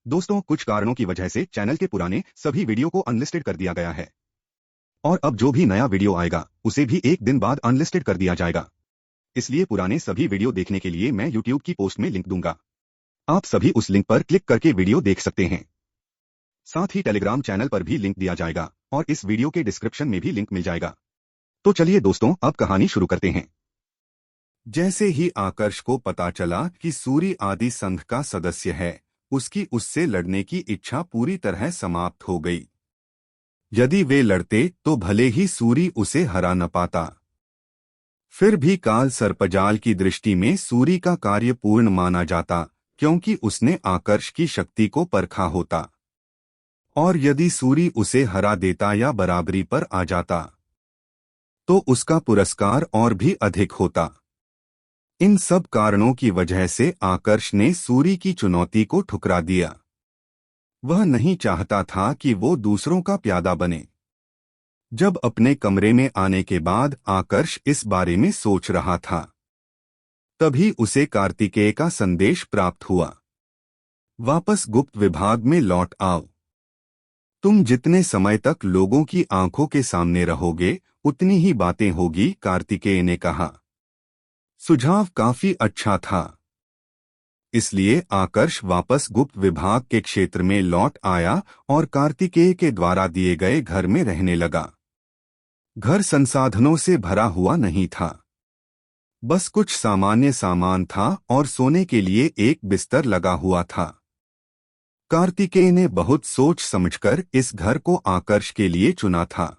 दोस्तों, कुछ कारणों की वजह से चैनल के पुराने सभी वीडियो को अनलिस्टेड कर दिया गया है और अब जो भी नया वीडियो आएगा उसे भी एक दिन बाद अनलिस्टेड कर दिया जाएगा। इसलिए पुराने सभी वीडियो देखने के लिए मैं यूट्यूब की पोस्ट में लिंक दूंगा। आप सभी उस लिंक पर क्लिक करके वीडियो देख सकते हैं। साथ ही टेलीग्राम चैनल पर भी लिंक दिया जाएगा और इस वीडियो के डिस्क्रिप्शन में भी लिंक मिल जाएगा। तो चलिए दोस्तों, अब कहानी शुरू करते हैं। जैसे ही आकर्ष को पता चला कि सूरी आदि संघ का सदस्य है, उसकी उससे लड़ने की इच्छा पूरी तरह समाप्त हो गई। यदि वे लड़ते तो भले ही सूरी उसे हरा न पाता, फिर भी काल सर्पजाल की दृष्टि में सूरी का कार्य पूर्ण माना जाता, क्योंकि उसने आकर्ष की शक्ति को परखा होता। और यदि सूरी उसे हरा देता या बराबरी पर आ जाता तो उसका पुरस्कार और भी अधिक होता। इन सब कारणों की वजह से आकर्ष ने सूरी की चुनौती को ठुकरा दिया। वह नहीं चाहता था कि वो दूसरों का प्यादा बने। जब अपने कमरे में आने के बाद आकर्ष इस बारे में सोच रहा था, तभी उसे कार्तिकेय का संदेश प्राप्त हुआ। वापस गुप्त विभाग में लौट आओ। तुम जितने समय तक लोगों की आंखों के सामने रहोगे उतनी ही बातें होगी, कार्तिकेय ने कहा। सुझाव काफी अच्छा था। इसलिए आकर्ष वापस गुप्त विभाग के क्षेत्र में लौट आया और कार्तिकेय के द्वारा दिए गए घर में रहने लगा। घर संसाधनों से भरा हुआ नहीं था, बस कुछ सामान्य सामान था और सोने के लिए एक बिस्तर लगा हुआ था। कार्तिकेय ने बहुत सोच समझकर इस घर को आकर्ष के लिए चुना था।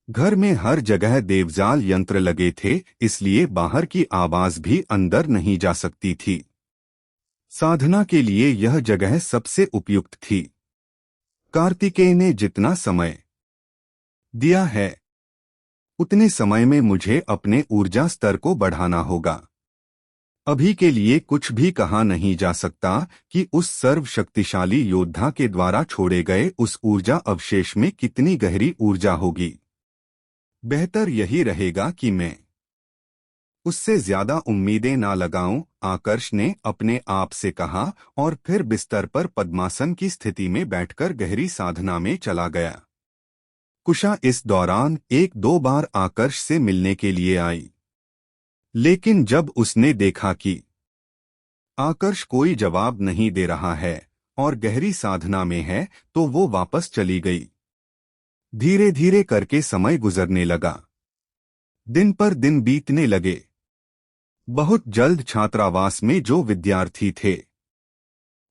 घर में हर जगह देवजाल यंत्र लगे थे, इसलिए बाहर की आवाज भी अंदर नहीं जा सकती थी। साधना के लिए यह जगह सबसे उपयुक्त थी। कार्तिकेय ने जितना समय दिया है उतने समय में मुझे अपने ऊर्जा स्तर को बढ़ाना होगा। अभी के लिए कुछ भी कहा नहीं जा सकता कि उस सर्वशक्तिशाली योद्धा के द्वारा छोड़े गए उस ऊर्जा अवशेष में कितनी गहरी ऊर्जा होगी। बेहतर यही रहेगा कि मैं उससे ज्यादा उम्मीदें ना लगाऊं, आकर्ष ने अपने आप से कहा और फिर बिस्तर पर पद्मासन की स्थिति में बैठकर गहरी साधना में चला गया। कुशा इस दौरान एक दो बार आकर्ष से मिलने के लिए आई, लेकिन जब उसने देखा कि आकर्ष कोई जवाब नहीं दे रहा है और गहरी साधना में है, तो वो वापस चली गई। धीरे धीरे करके समय गुजरने लगा। दिन पर दिन बीतने लगे। बहुत जल्द छात्रावास में जो विद्यार्थी थे,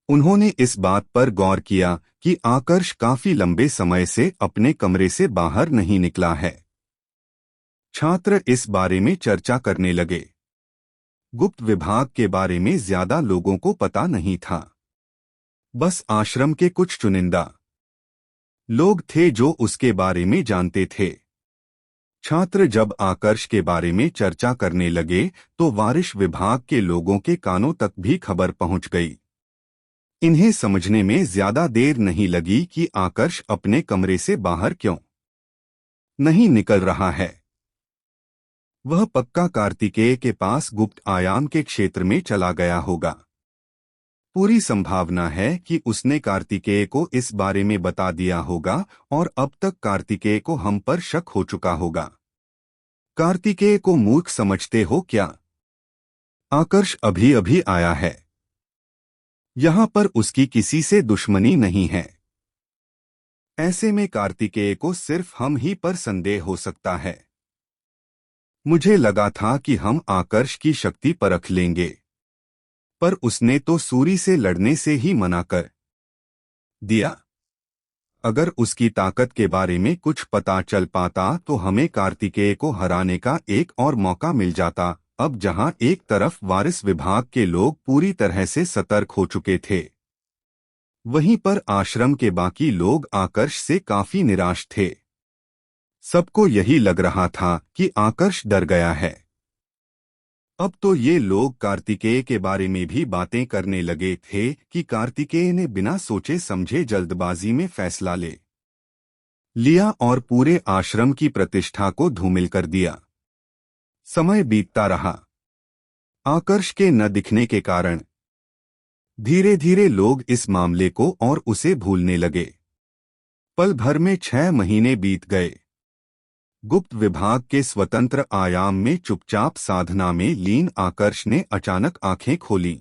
उन्होंने इस बात पर गौर किया कि आकर्ष काफी लंबे समय से अपने कमरे से बाहर नहीं निकला है। छात्र इस बारे में चर्चा करने लगे। गुप्त विभाग के बारे में ज्यादा लोगों को पता नहीं था, बस आश्रम के कुछ चुनिंदा लोग थे जो उसके बारे में जानते थे। छात्र जब आकर्ष के बारे में चर्चा करने लगे तो वारिश विभाग के लोगों के कानों तक भी खबर पहुंच गई। इन्हें समझने में ज्यादा देर नहीं लगी कि आकर्ष अपने कमरे से बाहर क्यों नहीं निकल रहा है। वह पक्का कार्तिकेय के पास गुप्त आयाम के क्षेत्र में चला गया होगा। पूरी संभावना है कि उसने कार्तिकेय को इस बारे में बता दिया होगा और अब तक कार्तिकेय को हम पर शक हो चुका होगा। कार्तिकेय को मूर्ख समझते हो क्या? आकर्ष अभी अभी आया है। यहाँ पर उसकी किसी से दुश्मनी नहीं है। ऐसे में कार्तिकेय को सिर्फ हम ही पर संदेह हो सकता है। मुझे लगा था कि हम आकर्ष की शक्ति परख लेंगे, पर उसने तो सूरी से लड़ने से ही मना कर दिया। अगर उसकी ताकत के बारे में कुछ पता चल पाता तो हमें कार्तिकेय को हराने का एक और मौका मिल जाता। अब जहां एक तरफ वारिस विभाग के लोग पूरी तरह से सतर्क हो चुके थे, वहीं पर आश्रम के बाकी लोग आकर्ष से काफी निराश थे। सबको यही लग रहा था कि आकर्ष डर गया है। अब तो ये लोग कार्तिकेय के बारे में भी बातें करने लगे थे कि कार्तिकेय ने बिना सोचे समझे जल्दबाजी में फैसला ले लिया और पूरे आश्रम की प्रतिष्ठा को धूमिल कर दिया। समय बीतता रहा। आकर्ष के न दिखने के कारण धीरे धीरे लोग इस मामले को और उसे भूलने लगे। पल भर में 6 महीने बीत गए। गुप्त विभाग के स्वतंत्र आयाम में चुपचाप साधना में लीन आकर्ष ने अचानक आंखें खोलीं।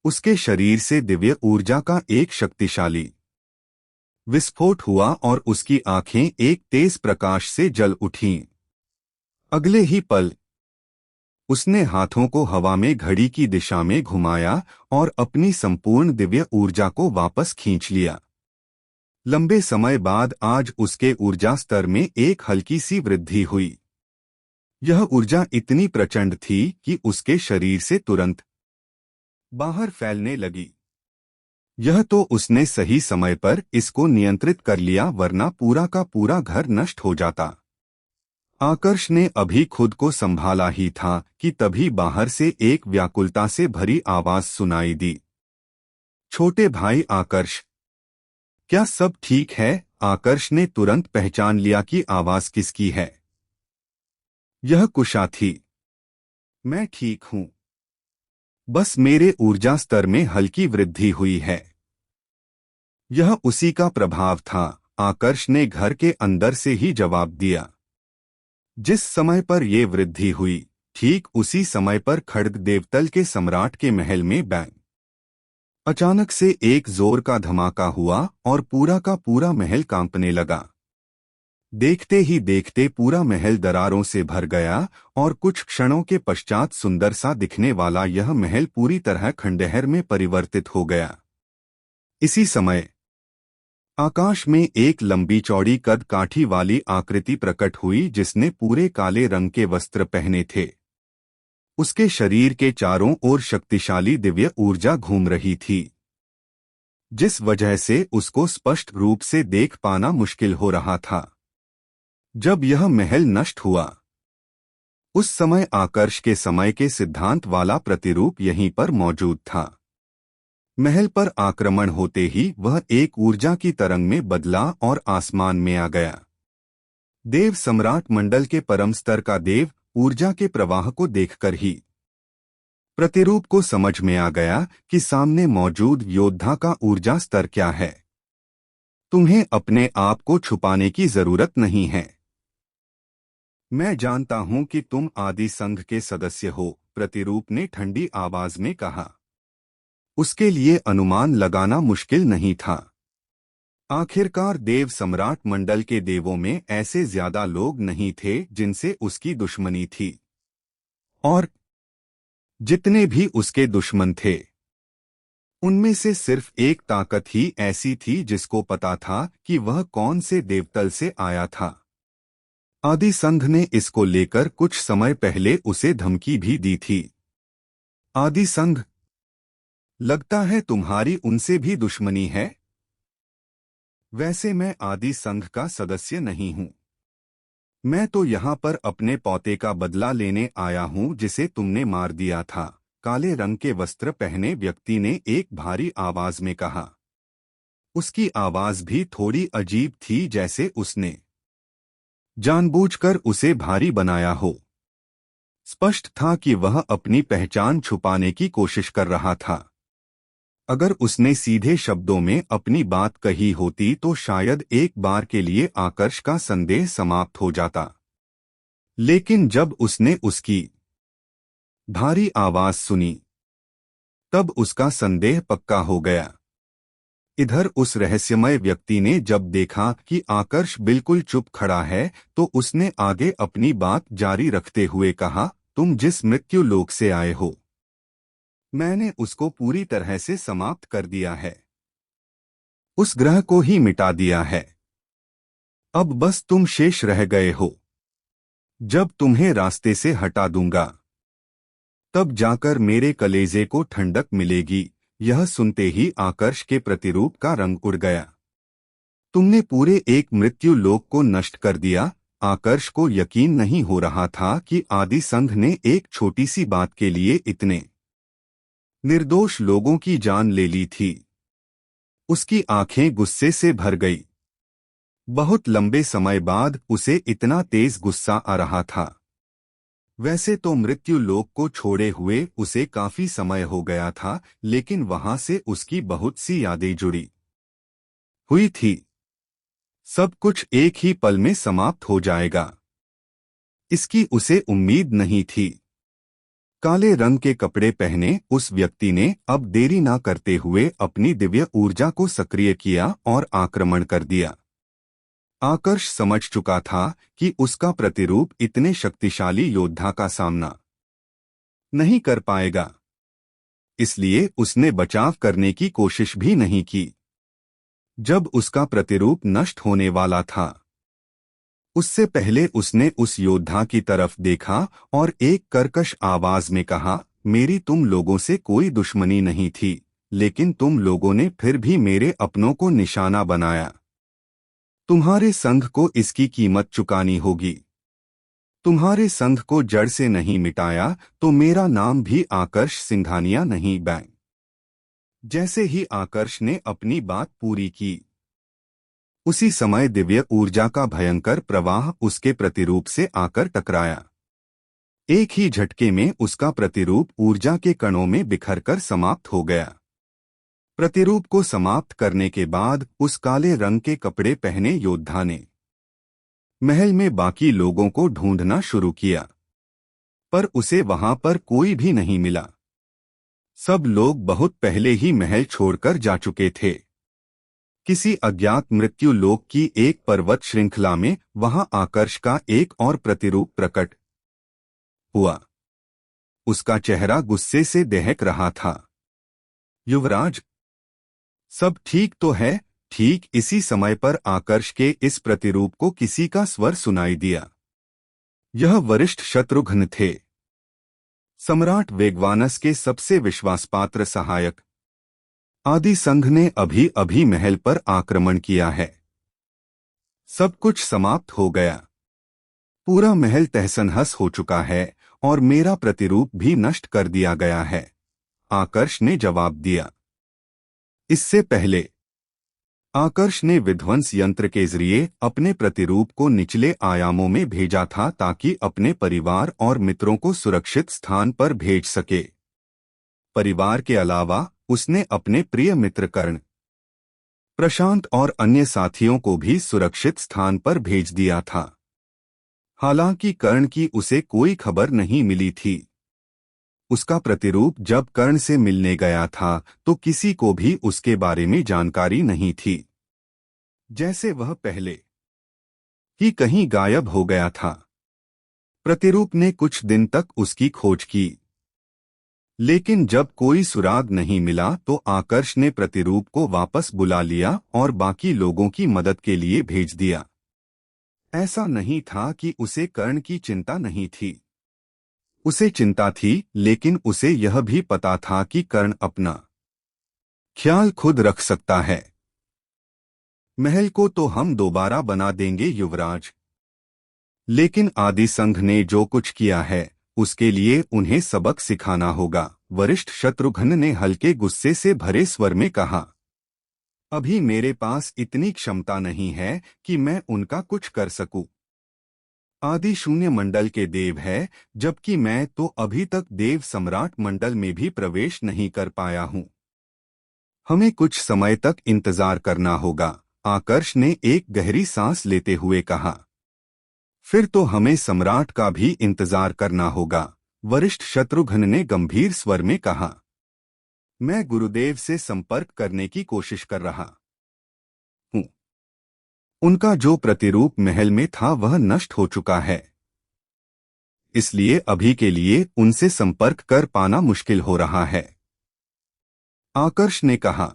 उसके शरीर से दिव्य ऊर्जा का एक शक्तिशाली विस्फोट हुआ और उसकी आंखें एक तेज प्रकाश से जल उठीं। अगले ही पल उसने हाथों को हवा में घड़ी की दिशा में घुमाया और अपनी संपूर्ण दिव्य ऊर्जा को वापस खींच लिया। लंबे समय बाद आज उसके ऊर्जा स्तर में एक हल्की सी वृद्धि हुई। यह ऊर्जा इतनी प्रचंड थी कि उसके शरीर से तुरंत बाहर फैलने लगी। यह तो उसने सही समय पर इसको नियंत्रित कर लिया, वरना पूरा का पूरा घर नष्ट हो जाता। आकर्ष ने अभी खुद को संभाला ही था कि तभी बाहर से एक व्याकुलता से भरी आवाज सुनाई दी। छोटे भाई आकर्ष, क्या सब ठीक है? आकर्ष ने तुरंत पहचान लिया कि आवाज किसकी है। यह कुशा थी। मैं ठीक हूं, बस मेरे ऊर्जा स्तर में हल्की वृद्धि हुई है। यह उसी का प्रभाव था, आकर्ष ने घर के अंदर से ही जवाब दिया। जिस समय पर यह वृद्धि हुई, ठीक उसी समय पर खड्ग देवतल के सम्राट के महल में बैंग अचानक से एक जोर का धमाका हुआ और पूरा का पूरा महल कांपने लगा। देखते ही देखते पूरा महल दरारों से भर गया और कुछ क्षणों के पश्चात सुंदर सा दिखने वाला यह महल पूरी तरह खंडहर में परिवर्तित हो गया। इसी समय आकाश में एक लंबी चौड़ी कद काठी वाली आकृति प्रकट हुई, जिसने पूरे काले रंग के वस्त्र पहने थे। उसके शरीर के चारों ओर शक्तिशाली दिव्य ऊर्जा घूम रही थी, जिस वजह से उसको स्पष्ट रूप से देख पाना मुश्किल हो रहा था। जब यह महल नष्ट हुआ, उस समय आकर्ष के समय के सिद्धांत वाला प्रतिरूप यहीं पर मौजूद था। महल पर आक्रमण होते ही वह एक ऊर्जा की तरंग में बदला और आसमान में आ गया। देव सम्राट मंडल के परम स्तर का देव ऊर्जा के प्रवाह को देखकर ही प्रतिरूप को समझ में आ गया कि सामने मौजूद योद्धा का ऊर्जा स्तर क्या है। तुम्हें अपने आप को छुपाने की जरूरत नहीं है। मैं जानता हूं कि तुम आदि संघ के सदस्य हो, प्रतिरूप ने ठंडी आवाज में कहा। उसके लिए अनुमान लगाना मुश्किल नहीं था। आखिरकार देव सम्राट मंडल के देवों में ऐसे ज्यादा लोग नहीं थे जिनसे उसकी दुश्मनी थी, और जितने भी उसके दुश्मन थे उनमें से सिर्फ एक ताकत ही ऐसी थी जिसको पता था कि वह कौन से देवतल से आया था। आदि संघ ने इसको लेकर कुछ समय पहले उसे धमकी भी दी थी। आदि संघ, लगता है तुम्हारी उनसे भी दुश्मनी है। वैसे मैं आदि संघ का सदस्य नहीं हूं। मैं तो यहां पर अपने पौते का बदला लेने आया हूं जिसे तुमने मार दिया था, काले रंग के वस्त्र पहने व्यक्ति ने एक भारी आवाज में कहा। उसकी आवाज भी थोड़ी अजीब थी, जैसे उसने जानबूझकर उसे भारी बनाया हो। स्पष्ट था कि वह अपनी पहचान छुपाने की कोशिश कर रहा था। अगर उसने सीधे शब्दों में अपनी बात कही होती तो शायद एक बार के लिए आकर्ष का संदेह समाप्त हो जाता। लेकिन जब उसने उसकी भारी आवाज सुनी, तब उसका संदेह पक्का हो गया। इधर उस रहस्यमय व्यक्ति ने जब देखा कि आकर्ष बिल्कुल चुप खड़ा है, तो उसने आगे अपनी बात जारी रखते हुए कहा, तुम जिस मृत्यु लोक से आए हो, मैंने उसको पूरी तरह से समाप्त कर दिया है। उस ग्रह को ही मिटा दिया है। अब बस तुम शेष रह गए हो। जब तुम्हें रास्ते से हटा दूंगा, तब जाकर मेरे कलेजे को ठंडक मिलेगी। यह सुनते ही आकर्ष के प्रतिरूप का रंग उड़ गया। तुमने पूरे एक मृत्यु लोक को नष्ट कर दिया। आकर्ष को यकीन नहीं हो रहा था कि आदि संघ ने एक छोटी सी बात के लिए इतने निर्दोष लोगों की जान ले ली थी। उसकी आंखें गुस्से से भर गई। बहुत लंबे समय बाद उसे इतना तेज गुस्सा आ रहा था। वैसे तो मृत्यु लोक को छोड़े हुए उसे काफी समय हो गया था, लेकिन वहां से उसकी बहुत सी यादें जुड़ी हुई थी। सब कुछ एक ही पल में समाप्त हो जाएगा, इसकी उसे उम्मीद नहीं थी। काले रंग के कपड़े पहने उस व्यक्ति ने अब देरी ना करते हुए अपनी दिव्य ऊर्जा को सक्रिय किया और आक्रमण कर दिया। आकर्ष समझ चुका था कि उसका प्रतिरूप इतने शक्तिशाली योद्धा का सामना नहीं कर पाएगा, इसलिए उसने बचाव करने की कोशिश भी नहीं की। जब उसका प्रतिरूप नष्ट होने वाला था, उससे पहले उसने उस योद्धा की तरफ देखा और एक कर्कश आवाज में कहा, मेरी तुम लोगों से कोई दुश्मनी नहीं थी, लेकिन तुम लोगों ने फिर भी मेरे अपनों को निशाना बनाया। तुम्हारे संघ को इसकी कीमत चुकानी होगी। तुम्हारे संघ को जड़ से नहीं मिटाया तो मेरा नाम भी आकर्ष सिंघानिया नहीं। बैंग। जैसे ही आकर्ष ने अपनी बात पूरी की, उसी समय दिव्य ऊर्जा का भयंकर प्रवाह उसके प्रतिरूप से आकर टकराया। एक ही झटके में उसका प्रतिरूप ऊर्जा के कणों में बिखरकर समाप्त हो गया। प्रतिरूप को समाप्त करने के बाद उस काले रंग के कपड़े पहने योद्धा ने महल में बाकी लोगों को ढूंढना शुरू किया, पर उसे वहां पर कोई भी नहीं मिला। सब लोग बहुत पहले ही महल छोड़कर जा चुके थे। किसी अज्ञात मृत्यु लोक की एक पर्वत श्रृंखला में वहां आकर्ष का एक और प्रतिरूप प्रकट हुआ। उसका चेहरा गुस्से से दहक रहा था। युवराज, सब ठीक तो है? ठीक इसी समय पर आकर्ष के इस प्रतिरूप को किसी का स्वर सुनाई दिया। यह वरिष्ठ शत्रुघ्न थे, सम्राट वेगवानस के सबसे विश्वासपात्र सहायक। आदि संघ ने अभी अभी महल पर आक्रमण किया है। सब कुछ समाप्त हो गया। पूरा महल तहस-नहस हो चुका है और मेरा प्रतिरूप भी नष्ट कर दिया गया है, आकर्ष ने जवाब दिया। इससे पहले आकर्ष ने विध्वंस यंत्र के जरिए अपने प्रतिरूप को निचले आयामों में भेजा था ताकि अपने परिवार और मित्रों को सुरक्षित स्थान पर भेज सके। परिवार के अलावा उसने अपने प्रिय मित्र कर्ण, प्रशांत और अन्य साथियों को भी सुरक्षित स्थान पर भेज दिया था। हालांकि कर्ण की उसे कोई खबर नहीं मिली थी। उसका प्रतिरूप जब कर्ण से मिलने गया था तो किसी को भी उसके बारे में जानकारी नहीं थी, जैसे वह पहले ही कहीं गायब हो गया था। प्रतिरूप ने कुछ दिन तक उसकी खोज की, लेकिन जब कोई सुराग नहीं मिला तो आकर्ष ने प्रतिरूप को वापस बुला लिया और बाकी लोगों की मदद के लिए भेज दिया। ऐसा नहीं था कि उसे कर्ण की चिंता नहीं थी। उसे चिंता थी, लेकिन उसे यह भी पता था कि कर्ण अपना ख्याल खुद रख सकता है। महल को तो हम दोबारा बना देंगे युवराज, लेकिन आदि संघ ने जो कुछ किया है उसके लिए उन्हें सबक सिखाना होगा, वरिष्ठ शत्रुघ्न ने हल्के गुस्से से भरे स्वर में कहा। अभी मेरे पास इतनी क्षमता नहीं है कि मैं उनका कुछ कर सकूं। आदि शून्य मंडल के देव है, जबकि मैं तो अभी तक देव सम्राट मंडल में भी प्रवेश नहीं कर पाया हूं। हमें कुछ समय तक इंतजार करना होगा, आकर्ष ने एक गहरी सांस लेते हुए कहा। फिर तो हमें सम्राट का भी इंतजार करना होगा, वरिष्ठ शत्रुघ्न ने गंभीर स्वर में कहा। मैं गुरुदेव से संपर्क करने की कोशिश कर रहा हूं। उनका जो प्रतिरूप महल में था वह नष्ट हो चुका है, इसलिए अभी के लिए उनसे संपर्क कर पाना मुश्किल हो रहा है, आकर्ष ने कहा।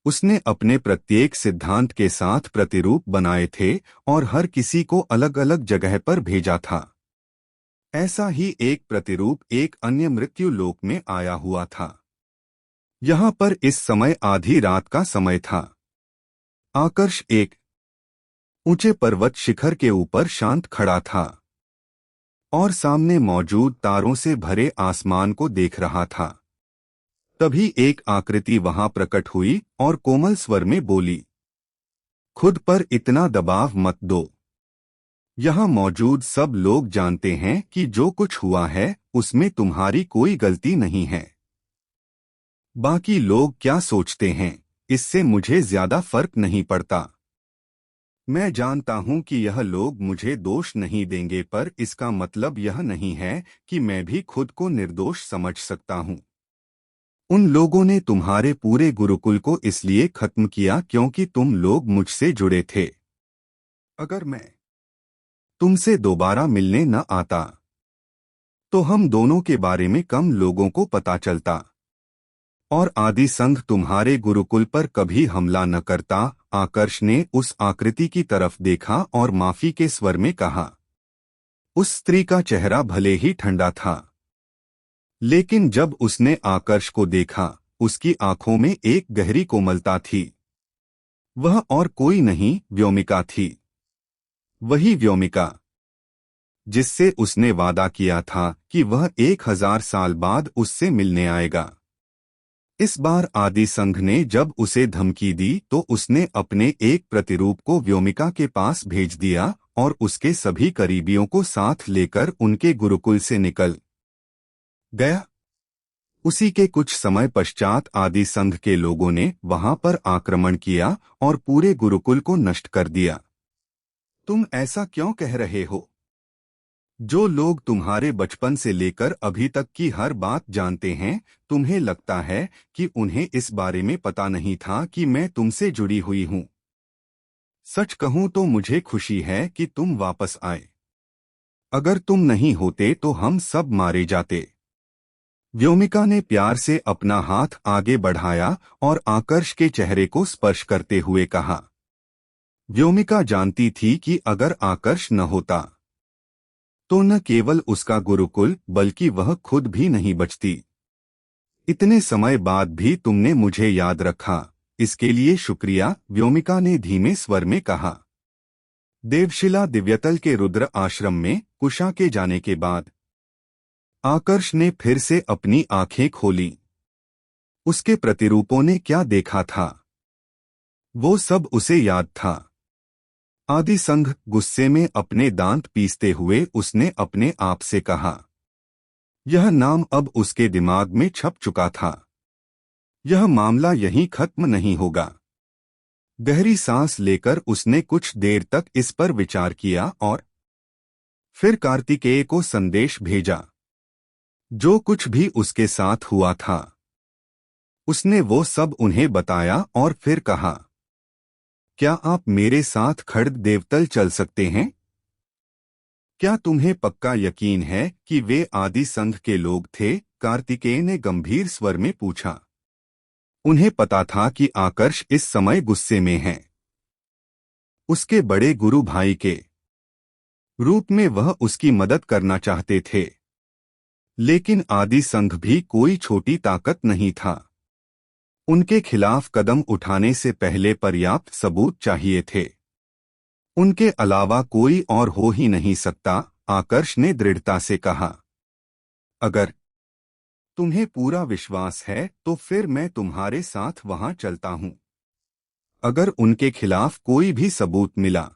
उसने अपने प्रत्येक सिद्धांत के साथ प्रतिरूप बनाए थे और हर किसी को अलग अलग जगह पर भेजा था। ऐसा ही एक प्रतिरूप एक अन्य मृत्यु लोक में आया हुआ था। यहाँ पर इस समय आधी रात का समय था। आकर्ष एक ऊंचे पर्वत शिखर के ऊपर शांत खड़ा था और सामने मौजूद तारों से भरे आसमान को देख रहा था। तभी एक आकृति वहां प्रकट हुई और कोमल स्वर में बोली, खुद पर इतना दबाव मत दो। यहाँ मौजूद सब लोग जानते हैं कि जो कुछ हुआ है उसमें तुम्हारी कोई गलती नहीं है। बाकी लोग क्या सोचते हैं इससे मुझे ज्यादा फर्क नहीं पड़ता। मैं जानता हूं कि यह लोग मुझे दोष नहीं देंगे, पर इसका मतलब यह नहीं है कि मैं भी खुद को निर्दोष समझ सकता हूं। उन लोगों ने तुम्हारे पूरे गुरुकुल को इसलिए खत्म किया क्योंकि तुम लोग मुझसे जुड़े थे। अगर मैं तुमसे दोबारा मिलने न आता तो हम दोनों के बारे में कम लोगों को पता चलता और आदि संघ तुम्हारे गुरुकुल पर कभी हमला न करता। आकर्ष ने उस आकृति की तरफ देखा और माफी के स्वर में कहा। उस स्त्री का चेहरा भले ही ठंडा था, लेकिन जब उसने आकर्ष को देखा उसकी आंखों में एक गहरी कोमलता थी। वह और कोई नहीं, व्योमिका थी। वही व्योमिका जिससे उसने वादा किया था कि वह 1000 साल बाद उससे मिलने आएगा। इस बार आदि संघ ने जब उसे धमकी दी तो उसने अपने एक प्रतिरूप को व्योमिका के पास भेज दिया और उसके सभी करीबियों को साथ लेकर उनके गुरुकुल से निकल गया। उसी के कुछ समय पश्चात आदि संघ के लोगों ने वहां पर आक्रमण किया और पूरे गुरुकुल को नष्ट कर दिया। तुम ऐसा क्यों कह रहे हो? जो लोग तुम्हारे बचपन से लेकर अभी तक की हर बात जानते हैं, तुम्हें लगता है कि उन्हें इस बारे में पता नहीं था कि मैं तुमसे जुड़ी हुई हूं। सच कहूं तो मुझे खुशी है कि तुम वापस आए। अगर तुम नहीं होते तो हम सब मारे जाते। व्योमिका ने प्यार से अपना हाथ आगे बढ़ाया और आकर्ष के चेहरे को स्पर्श करते हुए कहा। व्योमिका जानती थी कि अगर आकर्ष न होता तो न केवल उसका गुरुकुल बल्कि वह खुद भी नहीं बचती। इतने समय बाद भी तुमने मुझे याद रखा, इसके लिए शुक्रिया, व्योमिका ने धीमे स्वर में कहा। देवशिला दिव्यतल के रुद्र आश्रम में कुशा के जाने के बाद आकर्ष ने फिर से अपनी आंखें खोली। उसके प्रतिरूपों ने क्या देखा था वो सब उसे याद था। आदि संघ गुस्से में अपने दांत पीसते हुए उसने अपने आप से कहा। यह नाम अब उसके दिमाग में छप चुका था। यह मामला यहीं खत्म नहीं होगा। गहरी सांस लेकर उसने कुछ देर तक इस पर विचार किया और फिर कार्तिकेय को संदेश भेजा। जो कुछ भी उसके साथ हुआ था उसने वो सब उन्हें बताया और फिर कहा, क्या आप मेरे साथ खड्ग देवतल चल सकते हैं? क्या तुम्हें पक्का यकीन है कि वे आदि संघ के लोग थे? कार्तिकेय ने गंभीर स्वर में पूछा। उन्हें पता था कि आकर्ष इस समय गुस्से में है। उसके बड़े गुरु भाई के रूप में वह उसकी मदद करना चाहते थे, लेकिन आदि संघ भी कोई छोटी ताकत नहीं था। उनके खिलाफ कदम उठाने से पहले पर्याप्त सबूत चाहिए थे। उनके अलावा कोई और हो ही नहीं सकता, आकर्ष ने दृढ़ता से कहा। अगर तुम्हें पूरा विश्वास है तो फिर मैं तुम्हारे साथ वहां चलता हूं। अगर उनके खिलाफ कोई भी सबूत मिला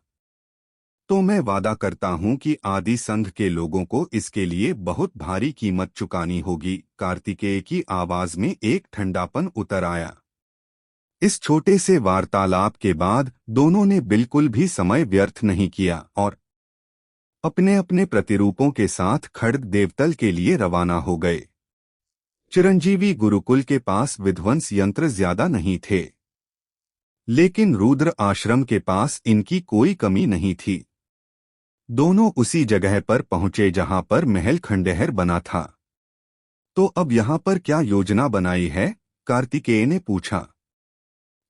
तो मैं वादा करता हूं कि आदि संघ के लोगों को इसके लिए बहुत भारी कीमत चुकानी होगी। कार्तिकेय की आवाज में एक ठंडापन उतर आया। इस छोटे से वार्तालाप के बाद दोनों ने बिल्कुल भी समय व्यर्थ नहीं किया और अपने अपने प्रतिरूपों के साथ खड्ग देवतल के लिए रवाना हो गए। चिरंजीवी गुरुकुल के पास विध्वंस यंत्र ज्यादा नहीं थे, लेकिन रुद्र आश्रम के पास इनकी कोई कमी नहीं थी। दोनों उसी जगह पर पहुंचे जहां पर महल खंडहर बना था। तो अब यहां पर क्या योजना बनाई है? कार्तिकेय ने पूछा।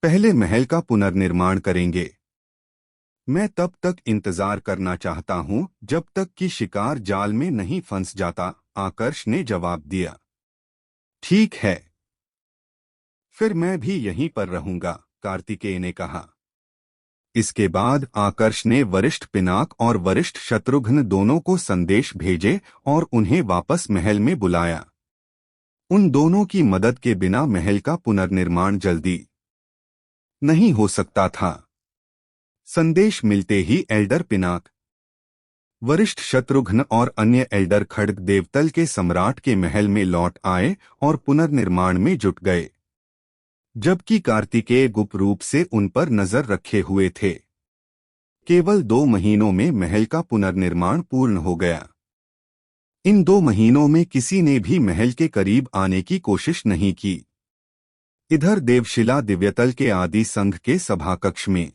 पहले महल का पुनर्निर्माण करेंगे। मैं तब तक इंतजार करना चाहता हूं जब तक कि शिकार जाल में नहीं फंस जाता, आकर्ष ने जवाब दिया। ठीक है, फिर मैं भी यहीं पर रहूंगा, कार्तिकेय ने कहा। इसके बाद आकर्ष ने वरिष्ठ पिनाक और वरिष्ठ शत्रुघ्न दोनों को संदेश भेजे और उन्हें वापस महल में बुलाया। उन दोनों की मदद के बिना महल का पुनर्निर्माण जल्दी नहीं हो सकता था। संदेश मिलते ही एल्डर पिनाक वरिष्ठ शत्रुघ्न और अन्य एल्डर खड्ग देवतल के सम्राट के महल में लौट आए और पुनर्निर्माण में जुट गए, जबकि कार्तिकेय गुप्त रूप से उन पर नजर रखे हुए थे। केवल 2 महीनों में महल का पुनर्निर्माण पूर्ण हो गया। इन 2 महीनों में किसी ने भी महल के करीब आने की कोशिश नहीं की। इधर देवशिला दिव्यतल के आदि संघ के सभाकक्ष में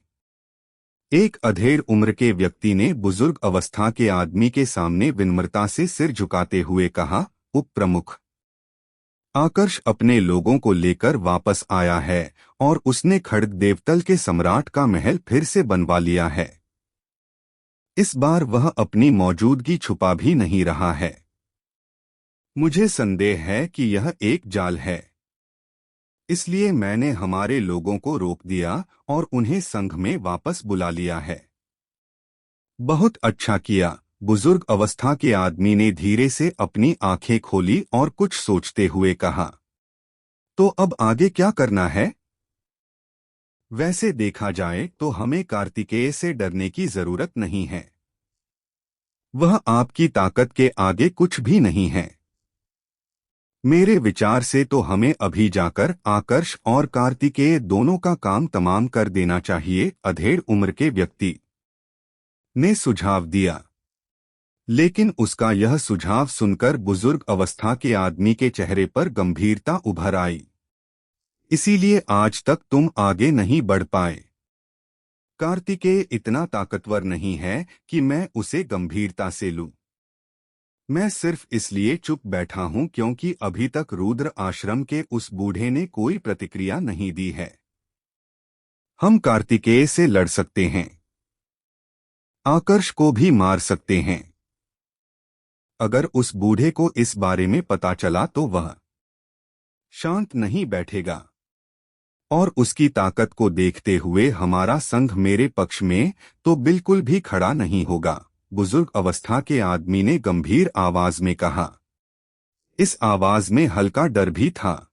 एक अधेड़ उम्र के व्यक्ति ने बुजुर्ग अवस्था के आदमी के सामने विनम्रता से सिर झुकाते हुए कहा, उप प्रमुख, आकर्ष अपने लोगों को लेकर वापस आया है और उसने खड्ग देवतल के सम्राट का महल फिर से बनवा लिया है। इस बार वह अपनी मौजूदगी छुपा भी नहीं रहा है। मुझे संदेह है कि यह एक जाल है, इसलिए मैंने हमारे लोगों को रोक दिया और उन्हें संघ में वापस बुला लिया है। बहुत अच्छा किया, बुजुर्ग अवस्था के आदमी ने धीरे से अपनी आंखें खोली और कुछ सोचते हुए कहा, तो अब आगे क्या करना है? वैसे देखा जाए तो हमें कार्तिकेय से डरने की जरूरत नहीं है। वह आपकी ताकत के आगे कुछ भी नहीं है। मेरे विचार से तो हमें अभी जाकर आकर्ष और कार्तिकेय दोनों का काम तमाम कर देना चाहिए, अधेड़ उम्र के व्यक्ति ने सुझाव दिया। लेकिन उसका यह सुझाव सुनकर बुजुर्ग अवस्था के आदमी के चेहरे पर गंभीरता उभर आई। इसीलिए आज तक तुम आगे नहीं बढ़ पाए। कार्तिकेय इतना ताकतवर नहीं है कि मैं उसे गंभीरता से लूं। मैं सिर्फ इसलिए चुप बैठा हूं क्योंकि अभी तक रुद्र आश्रम के उस बूढ़े ने कोई प्रतिक्रिया नहीं दी है। हम कार्तिकेय से लड़ सकते हैं, आकर्ष को भी मार सकते हैं। अगर उस बूढ़े को इस बारे में पता चला तो वह शांत नहीं बैठेगा और उसकी ताकत को देखते हुए हमारा संघ मेरे पक्ष में तो बिल्कुल भी खड़ा नहीं होगा, बुजुर्ग अवस्था के आदमी ने गंभीर आवाज में कहा। इस आवाज में हल्का डर भी था,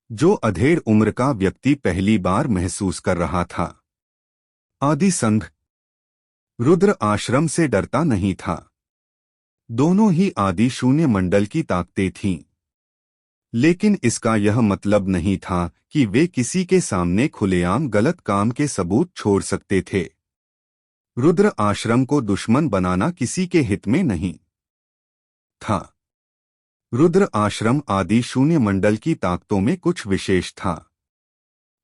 जो अधेड़ उम्र का व्यक्ति पहली बार महसूस कर रहा था। आदि संघ रुद्र आश्रम से डरता नहीं था। दोनों ही आदि शून्य मंडल की ताकतें थीं, लेकिन इसका यह मतलब नहीं था कि वे किसी के सामने खुलेआम गलत काम के सबूत छोड़ सकते थे। रुद्र आश्रम को दुश्मन बनाना किसी के हित में नहीं था। रुद्र आश्रम आदि शून्य मंडल की ताकतों में कुछ विशेष था,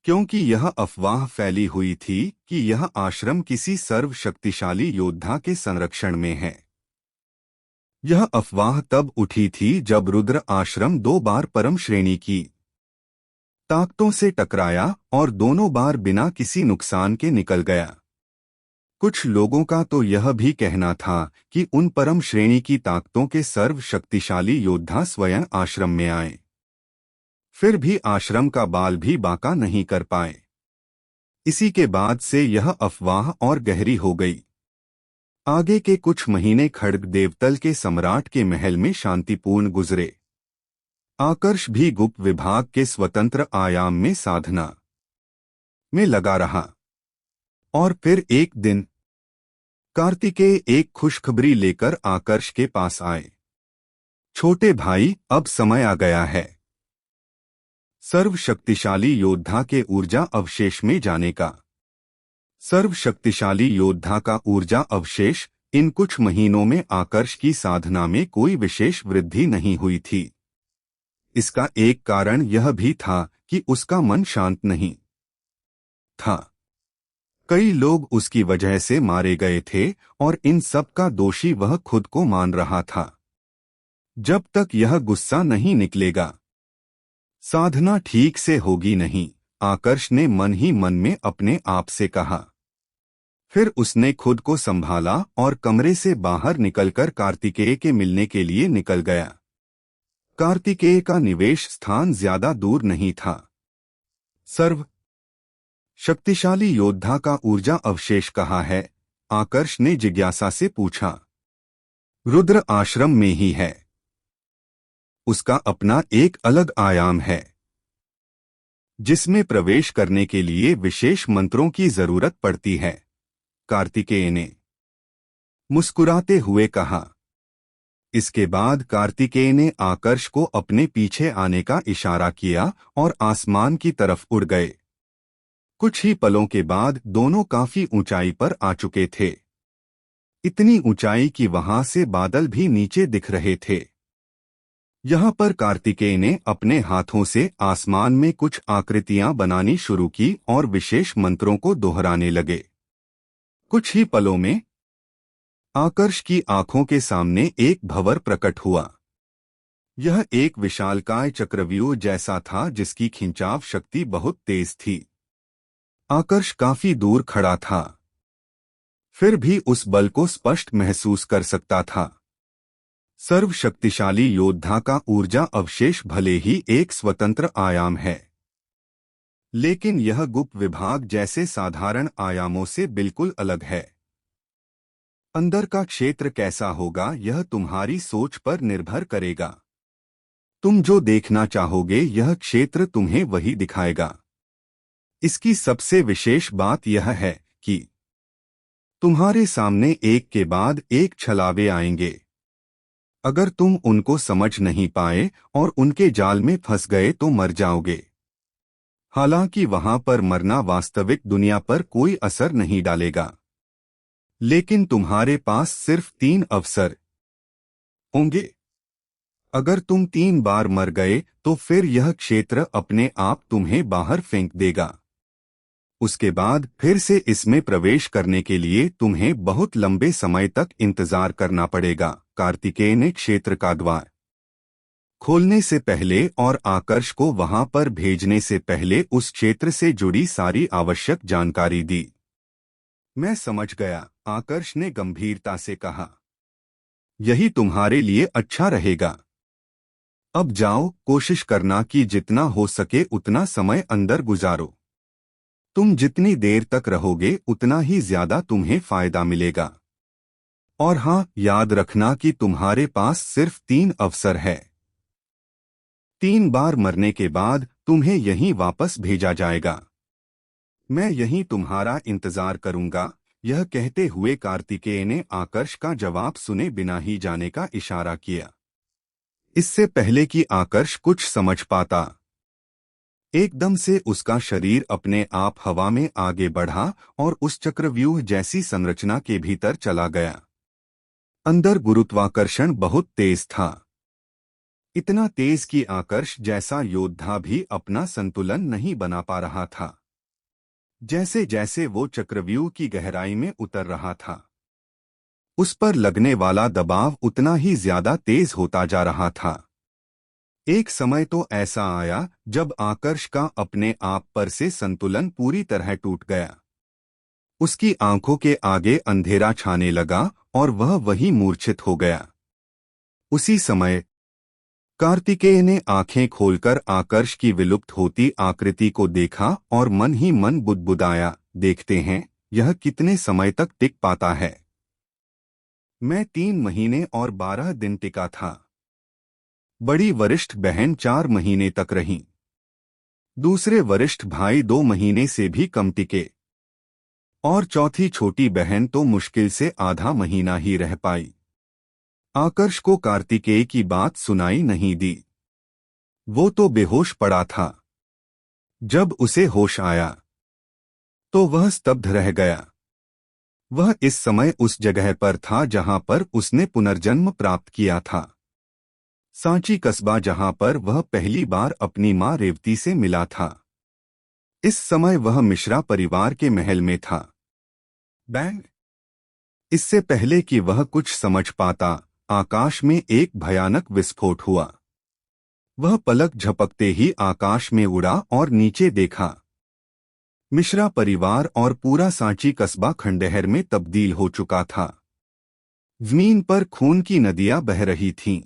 क्योंकि यह अफवाह फैली हुई थी कि यह आश्रम किसी सर्वशक्तिशाली योद्धा के संरक्षण में है। यह अफवाह तब उठी थी जब रुद्र आश्रम 2 बार परम श्रेणी की ताकतों से टकराया और दोनों बार बिना किसी नुकसान के निकल गया। कुछ लोगों का तो यह भी कहना था कि उन परम श्रेणी की ताकतों के सर्वशक्तिशाली योद्धा स्वयं आश्रम में आए, फिर भी आश्रम का बाल भी बांका नहीं कर पाए। इसी के बाद से यह अफवाह और गहरी हो गई। आगे के कुछ महीने खड्ग देवतल के सम्राट के महल में शांतिपूर्ण गुजरे। आकर्ष भी गुप्त विभाग के स्वतंत्र आयाम में साधना में लगा रहा। और फिर एक दिन कार्तिकेय एक खुशखबरी लेकर आकर्ष के पास आए। छोटे भाई, अब समय आ गया है सर्वशक्तिशाली योद्धा के ऊर्जा अवशेष में जाने का। सर्वशक्तिशाली योद्धा का ऊर्जा अवशेष इन कुछ महीनों में आकर्ष की साधना में कोई विशेष वृद्धि नहीं हुई थी। इसका एक कारण यह भी था कि उसका मन शांत नहीं था। कई लोग उसकी वजह से मारे गए थे और इन सब का दोषी वह खुद को मान रहा था। जब तक यह गुस्सा नहीं निकलेगा, साधना ठीक से होगी नहीं, आकर्ष ने मन ही मन में अपने आप से कहा। फिर उसने खुद को संभाला और कमरे से बाहर निकलकर कार्तिकेय के मिलने के लिए निकल गया। कार्तिकेय का निवेश स्थान ज्यादा दूर नहीं था। सर्व शक्तिशाली योद्धा का ऊर्जा अवशेष कहाँ है? आकर्ष ने जिज्ञासा से पूछा। रुद्र आश्रम में ही है। उसका अपना एक अलग आयाम है, जिसमें प्रवेश करने के लिए विशेष मंत्रों की जरूरत पड़ती है, कार्तिकेय ने मुस्कुराते हुए कहा। इसके बाद कार्तिकेय ने आकर्ष को अपने पीछे आने का इशारा किया और आसमान की तरफ उड़ गए। कुछ ही पलों के बाद दोनों काफी ऊंचाई पर आ चुके थे। इतनी ऊंचाई कि वहां से बादल भी नीचे दिख रहे थे। यहाँ पर कार्तिकेय ने अपने हाथों से आसमान में कुछ आकृतियां बनानी शुरू की और विशेष मंत्रों को दोहराने लगे। कुछ ही पलों में आकर्ष की आंखों के सामने एक भंवर प्रकट हुआ। यह एक विशालकाय चक्रव्यूह जैसा था जिसकी खिंचाव शक्ति बहुत तेज थी। आकर्ष काफी दूर खड़ा था, फिर भी उस बल को स्पष्ट महसूस कर सकता था। सर्वशक्तिशाली योद्धा का ऊर्जा अवशेष भले ही एक स्वतंत्र आयाम है, लेकिन यह गुप्त विभाग जैसे साधारण आयामों से बिल्कुल अलग है। अंदर का क्षेत्र कैसा होगा यह तुम्हारी सोच पर निर्भर करेगा। तुम जो देखना चाहोगे यह क्षेत्र तुम्हें वही दिखाएगा। इसकी सबसे विशेष बात यह है कि तुम्हारे सामने एक के बाद एक छलावे आएंगे। अगर तुम उनको समझ नहीं पाए और उनके जाल में फंस गए तो मर जाओगे। हालांकि वहां पर मरना वास्तविक दुनिया पर कोई असर नहीं डालेगा, लेकिन तुम्हारे पास सिर्फ 3 अवसर होंगे। अगर तुम 3 बार मर गए तो फिर यह क्षेत्र अपने आप तुम्हें बाहर फेंक देगा। उसके बाद फिर से इसमें प्रवेश करने के लिए तुम्हें बहुत लंबे समय तक इंतजार करना पड़ेगा। कार्तिकेय ने क्षेत्र का द्वार खोलने से पहले और आकर्ष को वहां पर भेजने से पहले उस क्षेत्र से जुड़ी सारी आवश्यक जानकारी दी। मैं समझ गया, आकर्ष ने गंभीरता से कहा। यही तुम्हारे लिए अच्छा रहेगा। अब जाओ, कोशिश करना कि जितना हो सके उतना समय अंदर गुजारो। तुम जितनी देर तक रहोगे उतना ही ज्यादा तुम्हें फायदा मिलेगा। और हाँ, याद रखना कि तुम्हारे पास सिर्फ 3 अवसर है। 3 बार मरने के बाद तुम्हें यहीं वापस भेजा जाएगा। मैं यहीं तुम्हारा इंतजार करूंगा। यह कहते हुए कार्तिकेय ने आकर्ष का जवाब सुने बिना ही जाने का इशारा किया। इससे पहले कि आकर्ष कुछ समझ पाता, एकदम से उसका शरीर अपने आप हवा में आगे बढ़ा और उस चक्रव्यूह जैसी संरचना के भीतर चला गया। अंदर गुरुत्वाकर्षण बहुत तेज था, इतना तेज कि आकर्ष जैसा योद्धा भी अपना संतुलन नहीं बना पा रहा था। जैसे जैसे वो चक्रव्यूह की गहराई में उतर रहा था, उस पर लगने वाला दबाव उतना ही ज्यादा तेज होता जा रहा था। एक समय तो ऐसा आया जब आकर्ष का अपने आप पर से संतुलन पूरी तरह टूट गया। उसकी आंखों के आगे अंधेरा छाने लगा और वह वहीं मूर्छित हो गया। उसी समय कार्तिकेय ने आंखें खोलकर आकर्ष की विलुप्त होती आकृति को देखा और मन ही मन बुदबुदाया, देखते हैं यह कितने समय तक टिक पाता है। मैं 3 महीने और 12 दिन टिका था। बड़ी वरिष्ठ बहन 4 महीने तक रही। दूसरे वरिष्ठ भाई 2 महीने से भी कम टिके और चौथी छोटी बहन तो मुश्किल से आधा महीना ही रह पाई। आकर्ष को कार्तिकेय की बात सुनाई नहीं दी। वो तो बेहोश पड़ा था। जब उसे होश आया तो वह स्तब्ध रह गया। वह इस समय उस जगह पर था जहां पर उसने पुनर्जन्म प्राप्त किया था। सांची कस्बा, जहां पर वह पहली बार अपनी मां रेवती से मिला था। इस समय वह मिश्रा परिवार के महल में था। बैंग! इससे पहले कि वह कुछ समझ पाता, आकाश में एक भयानक विस्फोट हुआ। वह पलक झपकते ही आकाश में उड़ा और नीचे देखा। मिश्रा परिवार और पूरा सांची कस्बा खंडहर में तब्दील हो चुका था। जमीन पर खून की नदियां बह रही थीं।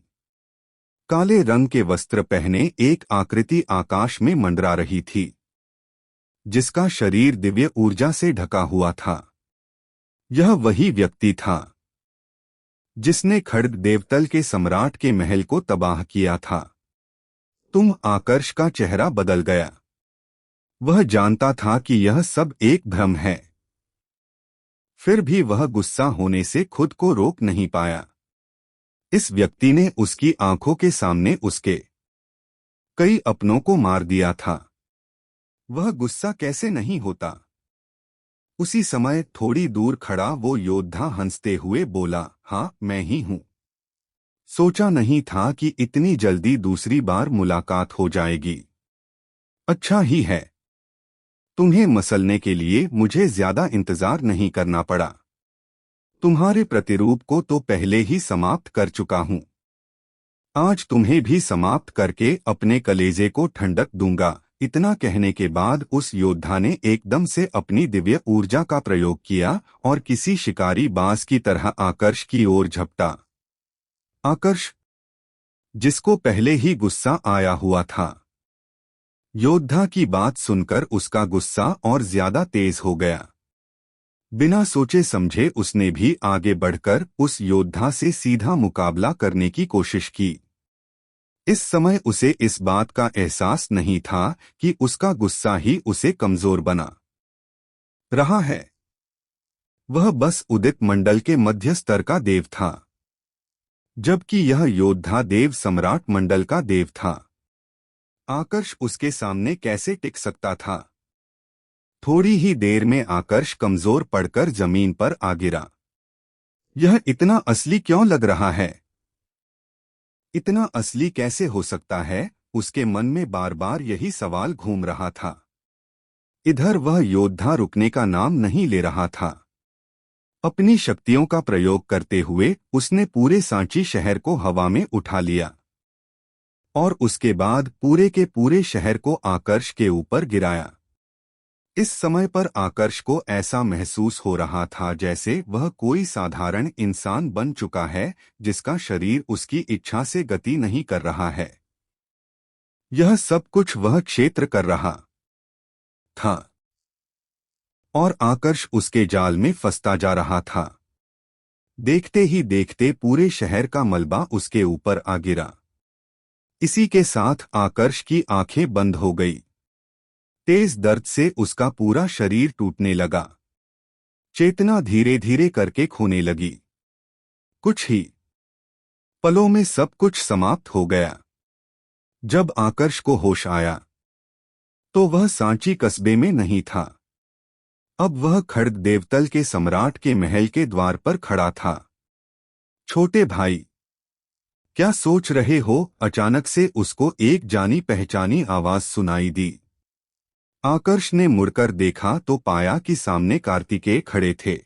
काले रंग के वस्त्र पहने एक आकृति आकाश में मंडरा रही थी, जिसका शरीर दिव्य ऊर्जा से ढका हुआ था। यह वही व्यक्ति था जिसने खड्ग देवतल के सम्राट के महल को तबाह किया था। तुम आकर्ष का चेहरा बदल गया। वह जानता था कि यह सब एक भ्रम है। फिर भी वह गुस्सा होने से खुद को रोक नहीं पाया। इस व्यक्ति ने उसकी आंखों के सामने उसके कई अपनों को मार दिया था। वह गुस्सा कैसे नहीं होता। उसी समय थोड़ी दूर खड़ा वो योद्धा हंसते हुए बोला, हाँ मैं ही हूं। सोचा नहीं था कि इतनी जल्दी दूसरी बार मुलाकात हो जाएगी। अच्छा ही है, तुम्हें मसलने के लिए मुझे ज्यादा इंतजार नहीं करना पड़ा। तुम्हारे प्रतिरूप को तो पहले ही समाप्त कर चुका हूं। आज तुम्हें भी समाप्त करके अपने कलेजे को ठंडक दूंगा। इतना कहने के बाद उस योद्धा ने एकदम से अपनी दिव्य ऊर्जा का प्रयोग किया और किसी शिकारी बाज की तरह आकर्ष की ओर झपटा। आकर्ष, जिसको पहले ही गुस्सा आया हुआ था। योद्धा की बात सुनकर उसका गुस्सा और ज्यादा तेज हो गया। बिना सोचे समझे उसने भी आगे बढ़कर उस योद्धा से सीधा मुकाबला करने की कोशिश की। इस समय उसे इस बात का एहसास नहीं था कि उसका गुस्सा ही उसे कमजोर बना रहा है। वह बस उदित मंडल के मध्य स्तर का देव था, जबकि यह योद्धा देव सम्राट मंडल का देव था। आकर्ष उसके सामने कैसे टिक सकता था। थोड़ी ही देर में आकर्ष कमजोर पड़कर जमीन पर आ गिरा। यह इतना असली क्यों लग रहा है? इतना असली कैसे हो सकता है? उसके मन में बार बार यही सवाल घूम रहा था। इधर वह योद्धा रुकने का नाम नहीं ले रहा था। अपनी शक्तियों का प्रयोग करते हुए उसने पूरे सांची शहर को हवा में उठा लिया और उसके बाद पूरे के पूरे शहर को आकर्ष के ऊपर गिराया। इस समय पर आकर्ष को ऐसा महसूस हो रहा था जैसे वह कोई साधारण इंसान बन चुका है, जिसका शरीर उसकी इच्छा से गति नहीं कर रहा है। यह सब कुछ वह क्षेत्र कर रहा था और आकर्ष उसके जाल में फंसता जा रहा था। देखते ही देखते पूरे शहर का मलबा उसके ऊपर आ गिरा। इसी के साथ आकर्ष की आंखें बंद हो गई। तेज दर्द से उसका पूरा शरीर टूटने लगा। चेतना धीरे धीरे करके खोने लगी। कुछ ही पलों में सब कुछ समाप्त हो गया। जब आकर्ष को होश आया तो वह सांची कस्बे में नहीं था। अब वह खड्ग देवतल के सम्राट के महल के द्वार पर खड़ा था। छोटे भाई, क्या सोच रहे हो? अचानक से उसको एक जानी पहचानी आवाज सुनाई दी। आकर्ष ने मुड़कर देखा तो पाया कि सामने कार्तिकेय खड़े थे।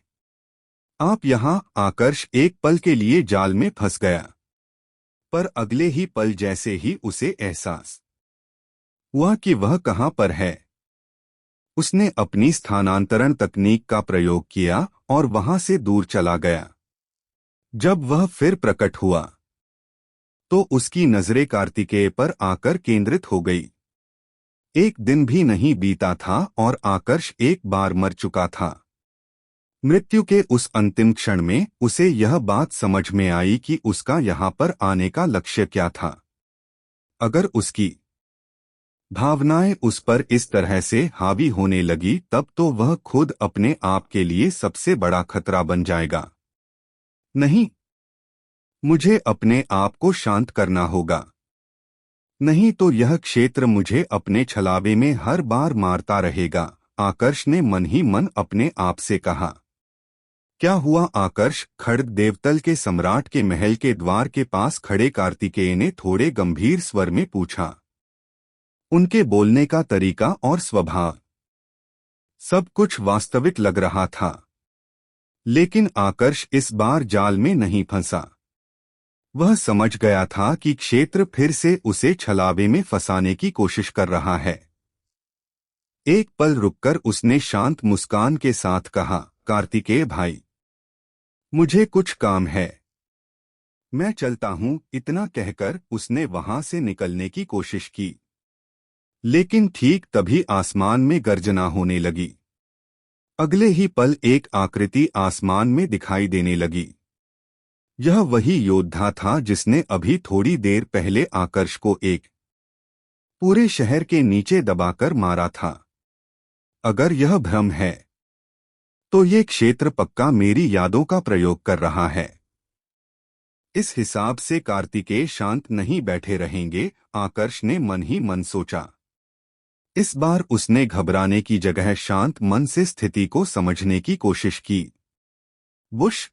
आप यहाँ? आकर्ष एक पल के लिए जाल में फंस गया, पर अगले ही पल जैसे ही उसे एहसास हुआ कि वह कहाँ पर है, उसने अपनी स्थानांतरण तकनीक का प्रयोग किया और वहां से दूर चला गया। जब वह फिर प्रकट हुआ तो उसकी नजरें कार्तिकेय पर आकर केंद्रित हो गई। एक दिन भी नहीं बीता था और आकर्ष एक बार मर चुका था। मृत्यु के उस अंतिम क्षण में उसे यह बात समझ में आई कि उसका यहाँ पर आने का लक्ष्य क्या था। अगर उसकी भावनाएं उस पर इस तरह से हावी होने लगी तब तो वह खुद अपने आप के लिए सबसे बड़ा खतरा बन जाएगा। नहीं, मुझे अपने आप को शांत करना होगा, नहीं तो यह क्षेत्र मुझे अपने छलावे में हर बार मारता रहेगा। आकर्ष ने मन ही मन अपने आप से कहा। क्या हुआ आकर्ष? खड्ग देवतल के सम्राट के महल के द्वार के पास खड़े कार्तिकेय ने थोड़े गंभीर स्वर में पूछा। उनके बोलने का तरीका और स्वभाव सब कुछ वास्तविक लग रहा था। लेकिन आकर्ष इस बार जाल में नहीं फंसा। वह समझ गया था कि क्षेत्र फिर से उसे छलावे में फंसाने की कोशिश कर रहा है। एक पल रुककर उसने शांत मुस्कान के साथ कहा, कार्तिकेय भाई, मुझे कुछ काम है, मैं चलता हूं। इतना कहकर उसने वहां से निकलने की कोशिश की, लेकिन ठीक तभी आसमान में गर्जना होने लगी। अगले ही पल एक आकृति आसमान में दिखाई देने लगी। यह वही योद्धा था जिसने अभी थोड़ी देर पहले आकर्ष को एक पूरे शहर के नीचे दबाकर मारा था। अगर यह भ्रम है तो ये क्षेत्र पक्का मेरी यादों का प्रयोग कर रहा है। इस हिसाब से कार्तिकेय शांत नहीं बैठे रहेंगे, आकर्ष ने मन ही मन सोचा। इस बार उसने घबराने की जगह शांत मन से स्थिति को समझने की कोशिश की। बुश!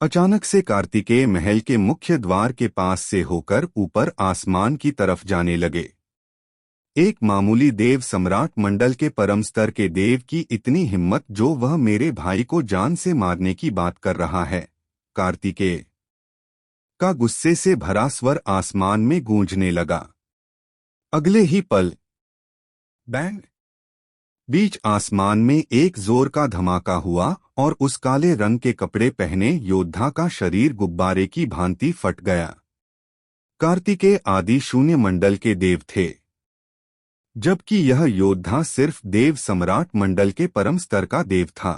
अचानक से कार्तिकेय महल के मुख्य द्वार के पास से होकर ऊपर आसमान की तरफ जाने लगे। एक मामूली देव सम्राट मंडल के परम स्तर के देव की इतनी हिम्मत, जो वह मेरे भाई को जान से मारने की बात कर रहा है। कार्तिकेय का गुस्से से भरा स्वर आसमान में गूंजने लगा। अगले ही पल बैंग! बीच आसमान में एक जोर का धमाका हुआ और उस काले रंग के कपड़े पहने योद्धा का शरीर गुब्बारे की भांति फट गया। कार्तिकेय आदि शून्य मंडल के देव थे, जबकि यह योद्धा सिर्फ देव सम्राट मंडल के परम स्तर का देव था।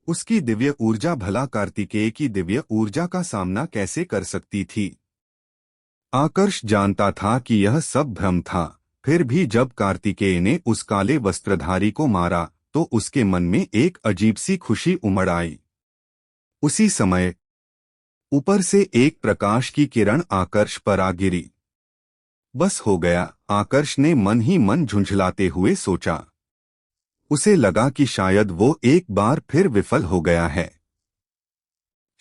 उसकी दिव्य ऊर्जा भला कार्तिकेय की दिव्य ऊर्जा का सामना कैसे कर सकती थी? आकर्ष जानता था कि यह सब भ्रम था, फिर भी जब कार्तिकेय ने उस काले वस्त्रधारी को मारा तो उसके मन में एक अजीब सी खुशी उमड़ आई। उसी समय ऊपर से एक प्रकाश की किरण आकर्ष पर आ गिरी। बस हो गया, आकर्ष ने मन ही मन झुंझलाते हुए सोचा। उसे लगा कि शायद वो एक बार फिर विफल हो गया है।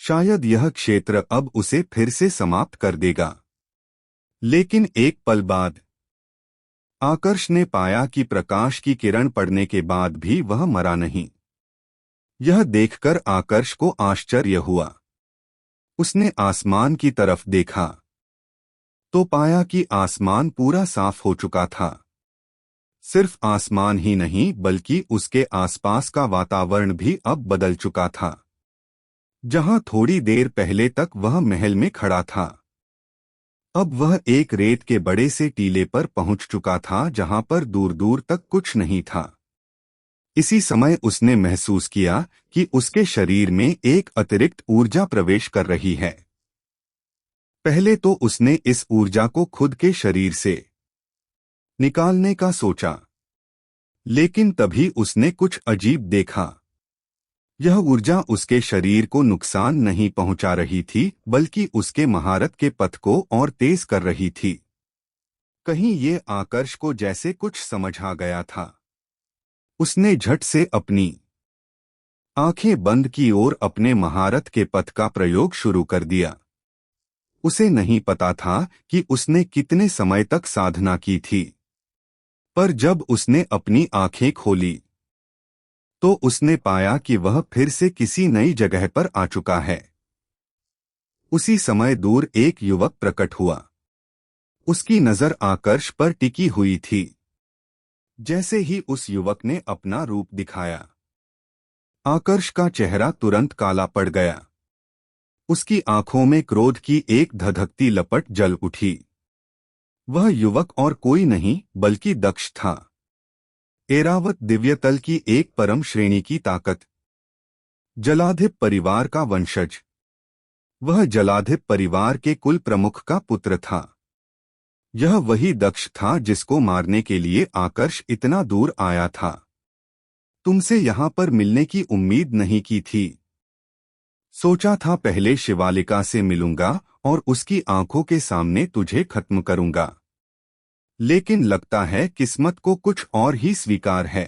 शायद यह क्षेत्र अब उसे फिर से समाप्त कर देगा। लेकिन एक पल बाद आकर्ष ने पाया कि प्रकाश की किरण पड़ने के बाद भी वह मरा नहीं। यह देखकर आकर्ष को आश्चर्य हुआ। उसने आसमान की तरफ देखा तो पाया कि आसमान पूरा साफ हो चुका था। सिर्फ आसमान ही नहीं, बल्कि उसके आसपास का वातावरण भी अब बदल चुका था। जहां थोड़ी देर पहले तक वह महल में खड़ा था, अब वह एक रेत के बड़े से टीले पर पहुंच चुका था, जहां पर दूर दूर तक कुछ नहीं था। इसी समय उसने महसूस किया कि उसके शरीर में एक अतिरिक्त ऊर्जा प्रवेश कर रही है। पहले तो उसने इस ऊर्जा को खुद के शरीर से निकालने का सोचा, लेकिन तभी उसने कुछ अजीब देखा। यह ऊर्जा उसके शरीर को नुकसान नहीं पहुंचा रही थी, बल्कि उसके महारत के पथ को और तेज कर रही थी। कहीं ये आकर्ष को जैसे कुछ समझ आ गया था। उसने झट से अपनी आंखें बंद की और अपने महारत के पथ का प्रयोग शुरू कर दिया। उसे नहीं पता था कि उसने कितने समय तक साधना की थी, पर जब उसने अपनी आंखें खोली तो उसने पाया कि वह फिर से किसी नई जगह पर आ चुका है। उसी समय दूर एक युवक प्रकट हुआ। उसकी नजर आकर्ष पर टिकी हुई थी। जैसे ही उस युवक ने अपना रूप दिखाया, आकर्ष का चेहरा तुरंत काला पड़ गया। उसकी आंखों में क्रोध की एक धधकती लपट जल उठी। वह युवक और कोई नहीं बल्कि दक्ष था, ऐरावत दिव्यतल की एक परम श्रेणी की ताकत, जलाधिप परिवार का वंशज। वह जलाधिप परिवार के कुल प्रमुख का पुत्र था। यह वही दक्ष था जिसको मारने के लिए आकर्ष इतना दूर आया था। तुमसे यहां पर मिलने की उम्मीद नहीं की थी। सोचा था पहले शिवालिका से मिलूंगा और उसकी आंखों के सामने तुझे खत्म करूंगा, लेकिन लगता है किस्मत को कुछ और ही स्वीकार है।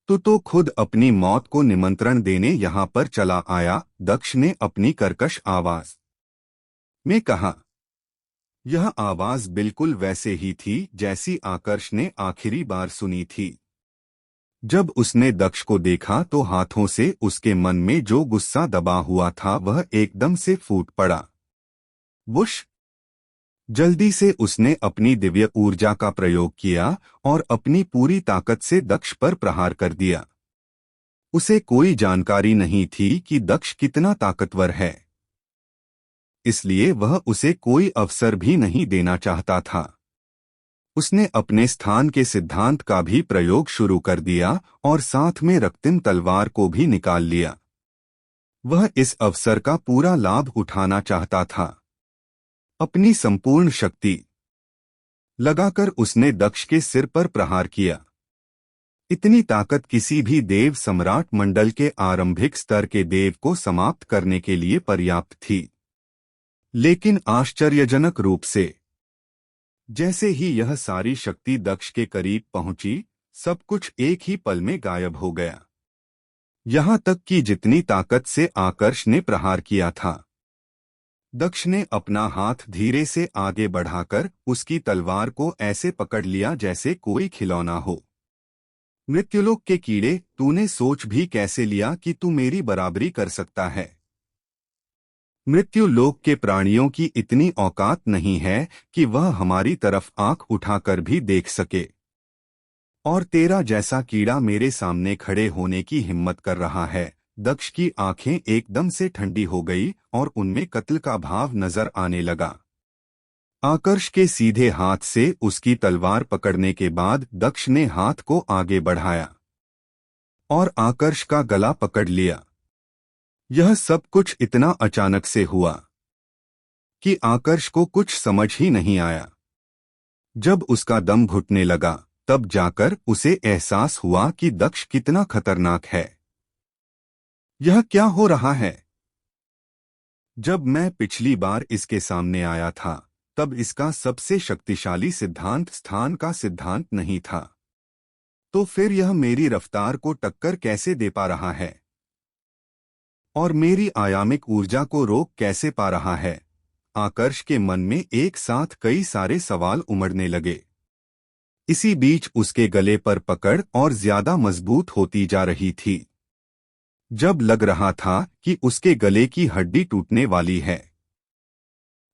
तू तो खुद अपनी मौत को निमंत्रण देने यहां पर चला आया, दक्ष ने अपनी कर्कश आवाज में कहा। यह आवाज बिल्कुल वैसे ही थी जैसी आकर्ष ने आखिरी बार सुनी थी। जब उसने दक्ष को देखा तो हाथों से उसके मन में जो गुस्सा दबा हुआ था वह एकदम से फूट पड़ा। वुश! जल्दी से उसने अपनी दिव्य ऊर्जा का प्रयोग किया और अपनी पूरी ताकत से दक्ष पर प्रहार कर दिया। उसे कोई जानकारी नहीं थी कि दक्ष कितना ताकतवर है, इसलिए वह उसे कोई अवसर भी नहीं देना चाहता था। उसने अपने स्थान के सिद्धांत का भी प्रयोग शुरू कर दिया और साथ में रक्तिम तलवार को भी निकाल लिया। वह इस अवसर का पूरा लाभ उठाना चाहता था। अपनी संपूर्ण शक्ति लगाकर उसने दक्ष के सिर पर प्रहार किया। इतनी ताकत किसी भी देव सम्राट मंडल के आरंभिक स्तर के देव को समाप्त करने के लिए पर्याप्त थी। लेकिन आश्चर्यजनक रूप से जैसे ही यह सारी शक्ति दक्ष के करीब पहुंची, सब कुछ एक ही पल में गायब हो गया। यहां तक कि जितनी ताकत से आकर्ष ने प्रहार किया था। दक्ष ने अपना हाथ धीरे से आगे बढ़ाकर उसकी तलवार को ऐसे पकड़ लिया जैसे कोई खिलौना हो। मृत्युलोक के कीड़े, तूने सोच भी कैसे लिया कि तू मेरी बराबरी कर सकता है? मृत्युलोक के प्राणियों की इतनी औकात नहीं है कि वह हमारी तरफ आंख उठाकर भी देख सके। और तेरा जैसा कीड़ा मेरे सामने खड़े होने की हिम्मत कर रहा है। दक्ष की आंखें एकदम से ठंडी हो गई और उनमें कत्ल का भाव नजर आने लगा। आकर्ष के सीधे हाथ से उसकी तलवार पकड़ने के बाद दक्ष ने हाथ को आगे बढ़ाया और आकर्ष का गला पकड़ लिया। यह सब कुछ इतना अचानक से हुआ कि आकर्ष को कुछ समझ ही नहीं आया। जब उसका दम घुटने लगा, तब जाकर उसे एहसास हुआ कि दक्ष कितना खतरनाक है। यह क्या हो रहा है? जब मैं पिछली बार इसके सामने आया था, तब इसका सबसे शक्तिशाली सिद्धांत स्थान का सिद्धांत नहीं था। तो फिर यह मेरी रफ्तार को टक्कर कैसे दे पा रहा है? और मेरी आयामिक ऊर्जा को रोक कैसे पा रहा है? आकर्ष के मन में एक साथ कई सारे सवाल उमड़ने लगे। इसी बीच उसके गले पर पकड़ और ज्यादा मजबूत होती जा रही थी। जब लग रहा था कि उसके गले की हड्डी टूटने वाली है,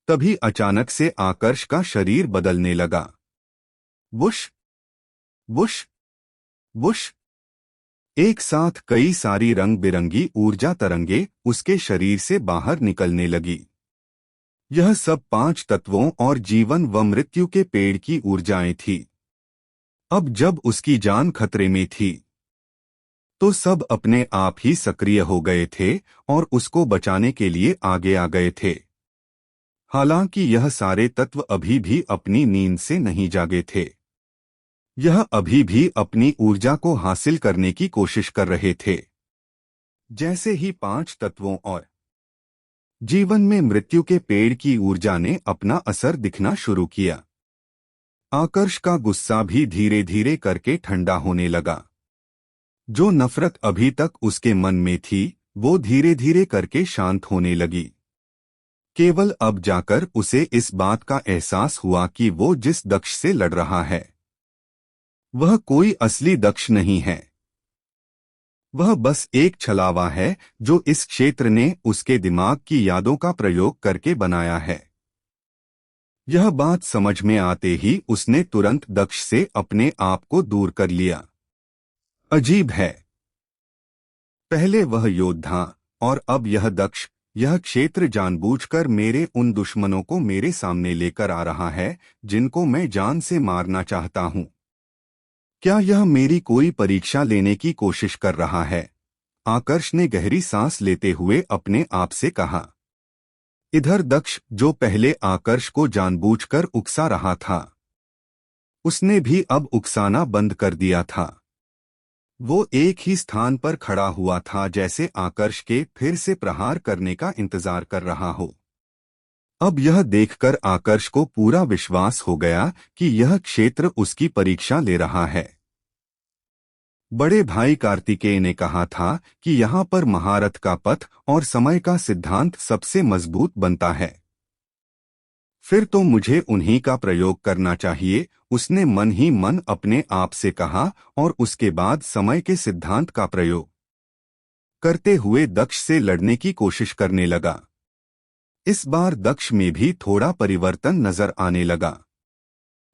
तभी अचानक से आकर्ष का शरीर बदलने लगा। वुश वुश वुश, एक साथ कई सारी रंग बिरंगी ऊर्जा तरंगे उसके शरीर से बाहर निकलने लगी। यह सब 5 तत्वों और जीवन व मृत्यु के पेड़ की ऊर्जाएं थी। अब जब उसकी जान खतरे में थी, तो सब अपने आप ही सक्रिय हो गए थे और उसको बचाने के लिए आगे आ गए थे। हालांकि यह सारे तत्व अभी भी अपनी नींद से नहीं जागे थे। यह अभी भी अपनी ऊर्जा को हासिल करने की कोशिश कर रहे थे। जैसे ही 5 तत्वों और जीवन में मृत्यु के पेड़ की ऊर्जा ने अपना असर दिखना शुरू किया, आकर्ष का गुस्सा भी धीरे धीरे करके ठंडा होने लगा। जो नफरत अभी तक उसके मन में थी, वो धीरे धीरे करके शांत होने लगी। केवल अब जाकर उसे इस बात का एहसास हुआ कि वो जिस दक्ष से लड़ रहा है, वह कोई असली दक्ष नहीं है। वह बस एक छलावा है जो इस क्षेत्र ने उसके दिमाग की यादों का प्रयोग करके बनाया है। यह बात समझ में आते ही उसने तुरंत दक्ष से अपने आप को दूर कर लिया। अजीब है, पहले वह योद्धा और अब यह दक्ष। यह क्षेत्र जानबूझकर मेरे उन दुश्मनों को मेरे सामने लेकर आ रहा है जिनको मैं जान से मारना चाहता हूं। क्या यह मेरी कोई परीक्षा लेने की कोशिश कर रहा है? आकर्ष ने गहरी सांस लेते हुए अपने आप से कहा। इधर दक्ष, जो पहले आकर्ष को जानबूझकर उकसा रहा था, उसने भी अब उकसाना बंद कर दिया था। वो एक ही स्थान पर खड़ा हुआ था, जैसे आकर्ष के फिर से प्रहार करने का इंतजार कर रहा हो। अब यह देखकर आकर्ष को पूरा विश्वास हो गया कि यह क्षेत्र उसकी परीक्षा ले रहा है। बड़े भाई कार्तिकेय ने कहा था कि यहाँ पर महारथ का पथ और समय का सिद्धांत सबसे मजबूत बनता है। फिर तो मुझे उन्हीं का प्रयोग करना चाहिए, उसने मन ही मन अपने आप से कहा और उसके बाद समय के सिद्धांत का प्रयोग करते हुए दक्ष से लड़ने की कोशिश करने लगा। इस बार दक्ष में भी थोड़ा परिवर्तन नजर आने लगा।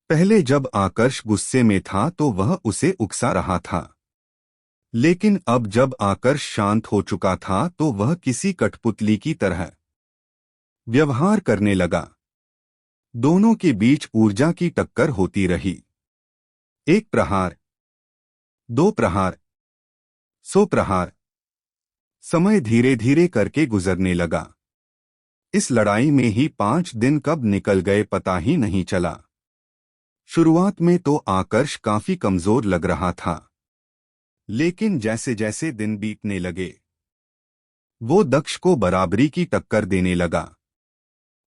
पहले जब आकर्ष गुस्से में था तो वह उसे उकसा रहा था, लेकिन अब जब आकर्ष शांत हो चुका था तो वह किसी कठपुतली की तरह व्यवहार करने लगा। दोनों के बीच ऊर्जा की टक्कर होती रही। 1 प्रहार, 2 प्रहार, 100 प्रहार। समय धीरे धीरे करके गुजरने लगा। इस लड़ाई में ही 5 दिन कब निकल गए पता ही नहीं चला। शुरुआत में तो आकर्ष काफी कमजोर लग रहा था, लेकिन जैसे जैसे दिन बीतने लगे वो दक्ष को बराबरी की टक्कर देने लगा।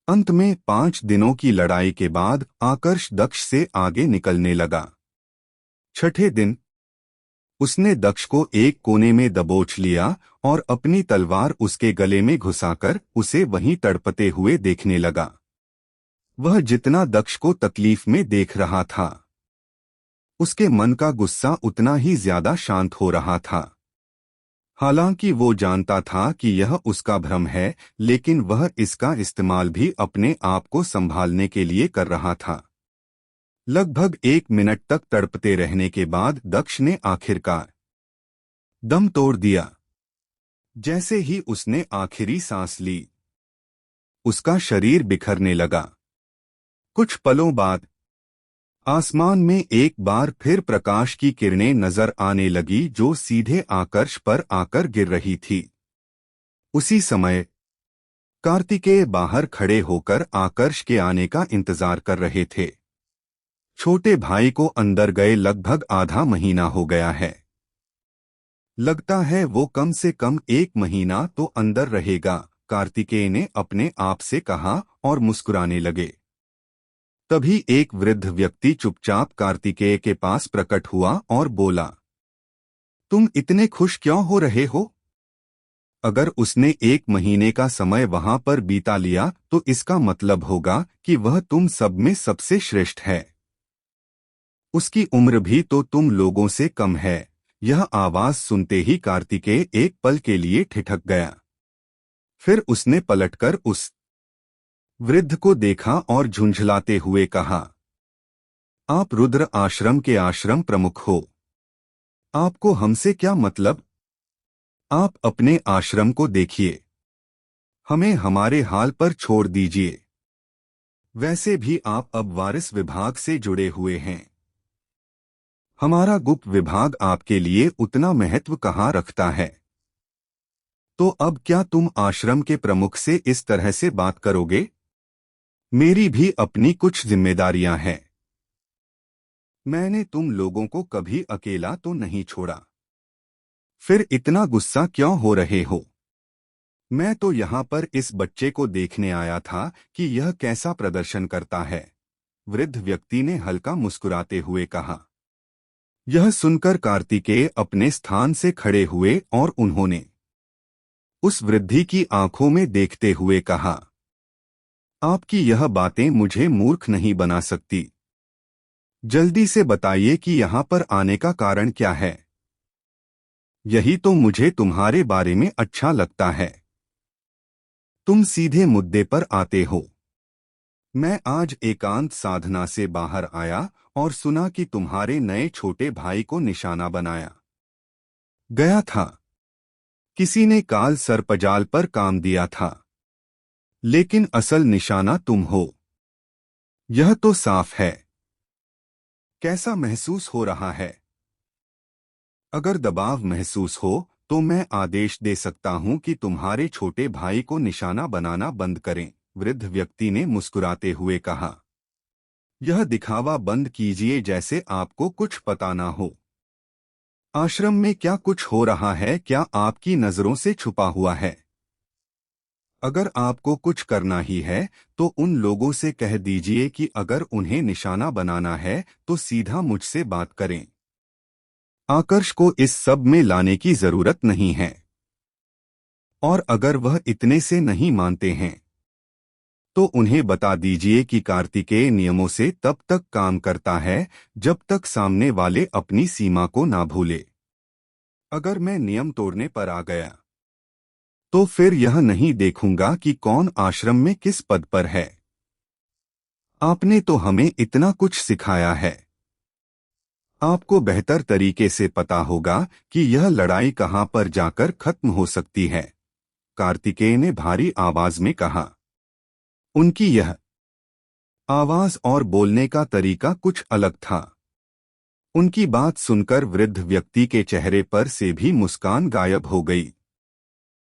अंत में 5 दिनों की लड़ाई के बाद आकर्ष दक्ष से आगे निकलने लगा। छठे दिन उसने दक्ष को एक कोने में दबोच लिया और अपनी तलवार उसके गले में घुसाकर उसे वहीं तड़पते हुए देखने लगा। वह जितना दक्ष को तकलीफ में देख रहा था उसके मन का गुस्सा उतना ही ज्यादा शांत हो रहा था। हालांकि वो जानता था कि यह उसका भ्रम है, लेकिन वह इसका इस्तेमाल भी अपने आप को संभालने के लिए कर रहा था। लगभग 1 मिनट तक तड़पते रहने के बाद दक्ष ने आखिरकार दम तोड़ दिया। जैसे ही उसने आखिरी सांस ली उसका शरीर बिखरने लगा। कुछ पलों बाद आसमान में एक बार फिर प्रकाश की किरणें नजर आने लगी जो सीधे आकर्ष पर आकर गिर रही थी। उसी समय कार्तिकेय बाहर खड़े होकर आकर्ष के आने का इंतजार कर रहे थे। छोटे भाई को अंदर गए लगभग आधा महीना हो गया है। लगता है वो कम से कम 1 महीना तो अंदर रहेगा, कार्तिकेय ने अपने आप से कहा और मुस्कुराने लगे। तभी एक वृद्ध व्यक्ति चुपचाप कार्तिकेय के पास प्रकट हुआ और बोला, तुम इतने खुश क्यों हो रहे हो? अगर उसने 1 महीने का समय वहां पर बीता लिया तो इसका मतलब होगा कि वह तुम सब में सबसे श्रेष्ठ है। उसकी उम्र भी तो तुम लोगों से कम है। यह आवाज सुनते ही कार्तिकेय एक पल के लिए ठिठक गया। फिर उसने पलटकर उस वृद्ध को देखा और झुंझलाते हुए कहा, आप रुद्र आश्रम के आश्रम प्रमुख हो। आपको हमसे क्या मतलब? आप अपने आश्रम को देखिए, हमें हमारे हाल पर छोड़ दीजिए। वैसे भी आप अब वारिस विभाग से जुड़े हुए हैं। हमारा गुप्त विभाग आपके लिए उतना महत्व कहाँ रखता है? तो अब क्या तुम आश्रम के प्रमुख से इस तरह से बात करोगे? मेरी भी अपनी कुछ जिम्मेदारियां हैं। मैंने तुम लोगों को कभी अकेला तो नहीं छोड़ा। फिर इतना गुस्सा क्यों हो रहे हो? मैं तो यहाँ पर इस बच्चे को देखने आया था कि यह कैसा प्रदर्शन करता है। वृद्ध व्यक्ति ने हल्का मुस्कुराते हुए कहा। यह सुनकर कार्तिकेय अपने स्थान से खड़े हुए और उन्होंने उस वृद्धि की आंखों में देखते हुए कहा, आपकी यह बातें मुझे मूर्ख नहीं बना सकती। जल्दी से बताइए कि यहाँ पर आने का कारण क्या है। यही तो मुझे तुम्हारे बारे में अच्छा लगता है। तुम सीधे मुद्दे पर आते हो। मैं आज एकांत साधना से बाहर आया और सुना कि तुम्हारे नए छोटे भाई को निशाना बनाया गया था। किसी ने काल सर्पजाल पर काम दिया था, लेकिन असल निशाना तुम हो। यह तो साफ है। कैसा महसूस हो रहा है? अगर दबाव महसूस हो तो मैं आदेश दे सकता हूं कि तुम्हारे छोटे भाई को निशाना बनाना बंद करें, वृद्ध व्यक्ति ने मुस्कुराते हुए कहा। यह दिखावा बंद कीजिए जैसे आपको कुछ पता ना हो। आश्रम में क्या कुछ हो रहा है, क्या आपकी नजरों से छुपा हुआ है? अगर आपको कुछ करना ही है तो उन लोगों से कह दीजिए कि अगर उन्हें निशाना बनाना है तो सीधा मुझसे बात करें। आकर्ष को इस सब में लाने की जरूरत नहीं है। और अगर वह इतने से नहीं मानते हैं तो उन्हें बता दीजिए कि कार्तिकेय नियमों से तब तक काम करता है जब तक सामने वाले अपनी सीमा को ना भूले। अगर मैं नियम तोड़ने पर आ गया तो फिर यह नहीं देखूंगा कि कौन आश्रम में किस पद पर है। आपने तो हमें इतना कुछ सिखाया है। आपको बेहतर तरीके से पता होगा कि यह लड़ाई कहां पर जाकर खत्म हो सकती है, कार्तिकेय ने भारी आवाज में कहा। उनकी यह आवाज और बोलने का तरीका कुछ अलग था। उनकी बात सुनकर वृद्ध व्यक्ति के चेहरे पर से भी मुस्कान गायब हो गई।